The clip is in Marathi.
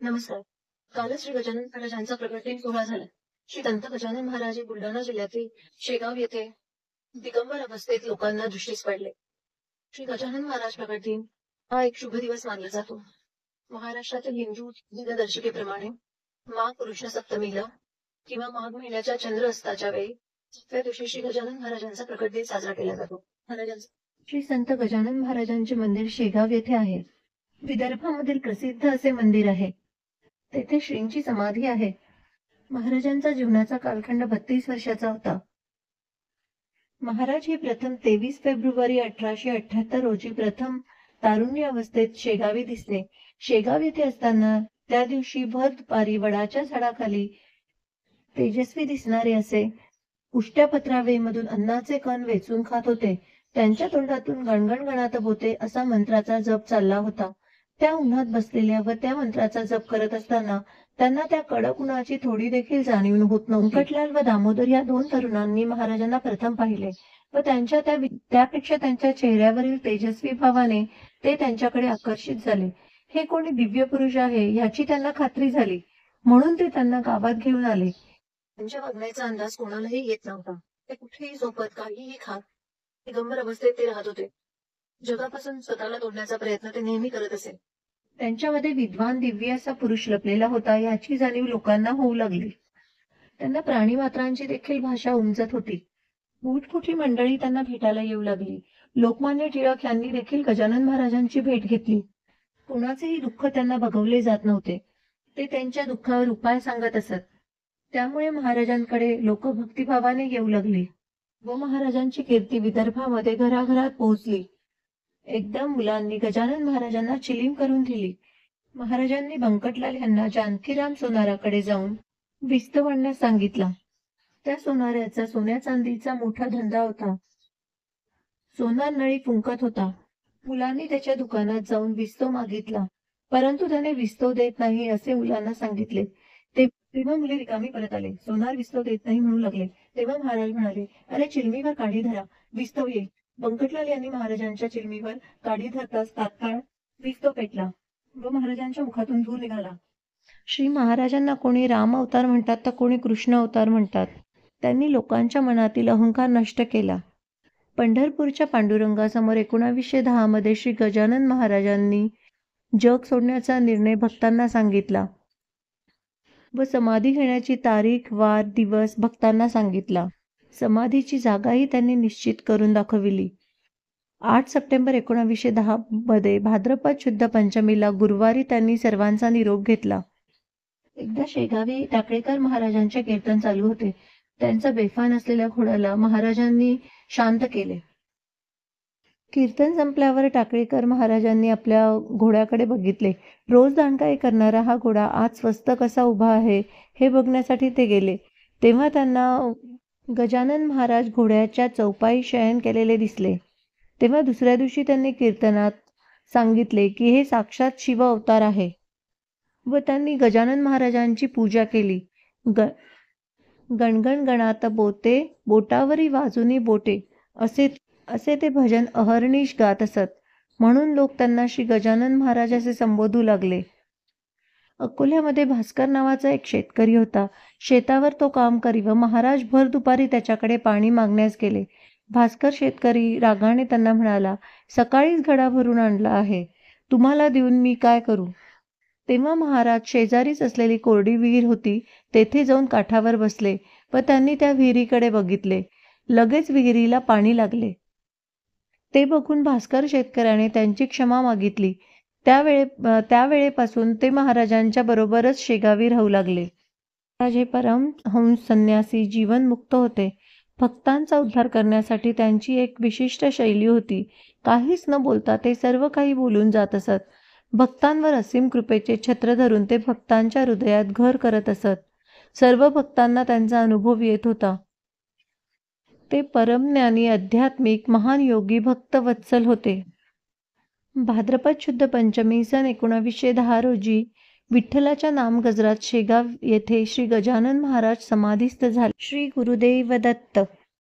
नमस्कार. कालच श्री गजानन महाराजांचा प्रकट दिन सोहळा झाला. श्री संत गजानन महाराज हे बुलढाणा जिल्ह्यातील शेगाव येथे दिगंबर अवस्थेत लोकांना दृष्टीस पडले. श्री गजानन महाराज प्रकट दिन हा एक शुभ दिवस मानला जातो. महाराष्ट्रातील हिंदू दिनदर्शिकेप्रमाणे माघ कृष्ण सप्तमीला किंवा माघ महिन्याच्या चंद्र अस्ताच्या वेळी 7व्या दिवशी श्री गजानन महाराजांचा प्रकट दिन साजरा केला जातो. श्री संत गजानन महाराजांचे मंदिर शेगाव येथे आहे. विदर्भामधील प्रसिद्ध असे मंदिर आहे. तेथे श्रींची समाधी आहे. महाराजांचा जीवनाचा कालखंड 32 वर्षाचा होता. महाराज हे प्रथम 23 फेब्रुवारी 1878 रोजी प्रथम तारुण्य अवस्थेत शेगावी दिसले. शेगाव येथे असताना त्या दिवशी भर दुपारी वडाच्या झाडाखाली तेजस्वी दिसणारे असे उष्ट्या पत्रावळीमधून अन्नाचे कण वेचून खात होते. त्यांच्या तोंडातून गणगण गणात बोते असा मंत्राचा जप चालला होता. त्या उन्हात बसलेल्या व त्या मंत्राचा जप करत असताना त्यांना त्या कडक उन्हाची थोडी देखील जाणीव होत नव्हती. कटलाल व दामोदर या दोन तरुणांनी महाराजांना प्रथम पाहिले व त्यांच्या त्यापेक्षा त्यांच्या चेहऱ्यावरील तेजस्वी भावाने ते त्यांच्याकडे आकर्षित झाले. हे कोणी दिव्य पुरुष आहे याची त्यांना खात्री झाली, म्हणून ते त्यांना गावात घेऊन आले. त्यांच्या वागण्याचा अंदाज कोणालाही येत नव्हता. ते कुठेही झोपत काहीही खात दिगंबर अवस्थेत ते राहत होते. जगापासून स्वतःला तोडण्याचा प्रयत्न ते नेहमी करत असे. त्यांच्यामध्ये विद्वान दिव्य असा पुरुष लपलेला होता याची जाणीव लोकांना होऊ लागली. त्यांना प्राणी मात्रांची देखील भाषा उमजत होती. मोठमोठी मंडळी त्यांना भेटायला येऊ लागली. लोकमान्य टिळक यांनी देखील गजानन महाराजांची भेट घेतली. कोणाचेही दुःख त्यांना बघवले जात नव्हते. ते त्यांच्या दुःखावर उपाय सांगत असत. त्यामुळे महाराजांकडे लोक भक्तिभावाने येऊ लागली व महाराजांची कीर्ती विदर्भामध्ये घराघरात पोहोचली. एकदा मुलांनी गजानन महाराजांना चिलीम करून दिली. महाराजांनी बंकटलाल यांना जानकीराम सोनाराकडे जाऊन विस्तव आणण्यास सांगितला. त्या सोनाऱ्याचा सोन्या चांदीचा मोठा धंदा होता. सोनार नळी फुंकत होता. मुलांनी त्याच्या दुकानात जाऊन विस्तव मागितला, परंतु त्याने विस्तव देत नाही असे मुलांना सांगितले. तेव्हा मुले रिकामी परत आले. सोनार विस्तव देत नाही म्हणू लागले. तेव्हा महाराज म्हणाले, अरे चिलमीवर काठी धरा, विस्तव येईल. बंकटलाल यांनी महाराजांच्या चिलमीवर काठी धरताच तात्काळ विस्तव पेटला व महाराजांच्या मुखातून धूर निघाला. श्री महाराजांना कोणी राम अवतार म्हणतात तर कोणी कृष्ण अवतार म्हणतात. त्यांनी लोकांच्या मनातील अहंकार नष्ट केला. पंढरपूरच्या पांडुरंगासमोर 1910 मध्ये श्री गजानन महाराजांनी जग सोडण्याचा निर्णय भक्तांना सांगितला व समाधी घेण्याची तारीख, वार, दिवस भक्तांना सांगितला. समाधीची जागाही त्यांनी निश्चित करून दाखविली. 8 सप्टेंबर 1910 मध्ये भाद्रपद शुद्ध पंचमीला गुरुवारी त्यांनी सर्वांचा निरोप घेतला. एकदा शेगावी टाकळेकर महाराजांचे कीर्तन चालू होते. त्यांचा बेफान असलेल्या घोड्याला महाराजांनी शांत केले. कीर्तन संपल्यावर टाकळेकर महाराजांनी आपल्या घोड्याकडे बघितले. रोज दांडगाई करणारा हा घोडा आज स्वस्त कसा उभा आहे हे बघण्यासाठी ते गेले. तेव्हा त्यांना गजानन महाराज घोड्याच्या चौपाई शयन केलेले दिसले. तेव्हा दुसऱ्या दिवशी त्यांनी कीर्तनात सांगितले की हे साक्षात शिव अवतार आहे व त्यांनी गजानन महाराजांची पूजा केली. गणगण गणात बोते, बोटावरी वाजुनी बोटे असे ते भजन अहर्निश गात असत. म्हणून लोक त्यांना श्री गजानन महाराज असे संबोधू लागले. अकोल्यामध्ये भास्कर नावाचा एक शेतकरी होता. शेतावर तो काम करी व महाराज भर दुपारी त्याच्याकडे पाणी मागण्यास गेले. भास्कर शेतकरी रागाने त्यांना म्हणाला, सकाळीच घडा भरून आणला आहे, तुम्हाला देऊन मी काय करू. तेव्हा महाराज शेजारीच असलेली कोरडी विहीर होती तेथे जाऊन काठावर बसले व त्यांनी त्या विहिरीकडे बघितले. लगेच विहिरीला पाणी लागले. ते बघून भास्कर शेतकऱ्याने त्यांची क्षमा मागितली. त्यावेळेपासून ते महाराजांच्या बरोबरच शेगावी राहू लागले. महाराज हे परमहंस संन्यासी जीवनमुक्त होते. भक्तांचा उद्धार करण्यासाठी त्यांची एक विशिष्ट शैली होती. काहीच न बोलता ते सर्व काही बोलून जात असत. भक्तांवर असीम कृपेचे छत्र धरून ते भक्तांच्या हृदयात घर करत असत. सर्व भक्तांना त्यांचा अनुभव येत होता. ते परमज्ञानी, आध्यात्मिक, महान योगी, भक्तवत्सल होते. भाद्रपद शुद्ध पंचमी सन 1910 रोजी विठ्ठलाच्या नामगजरात शेगाव येथे श्री गजानन महाराज समाधीस्थ झाले. श्री गुरुदेव दत्त.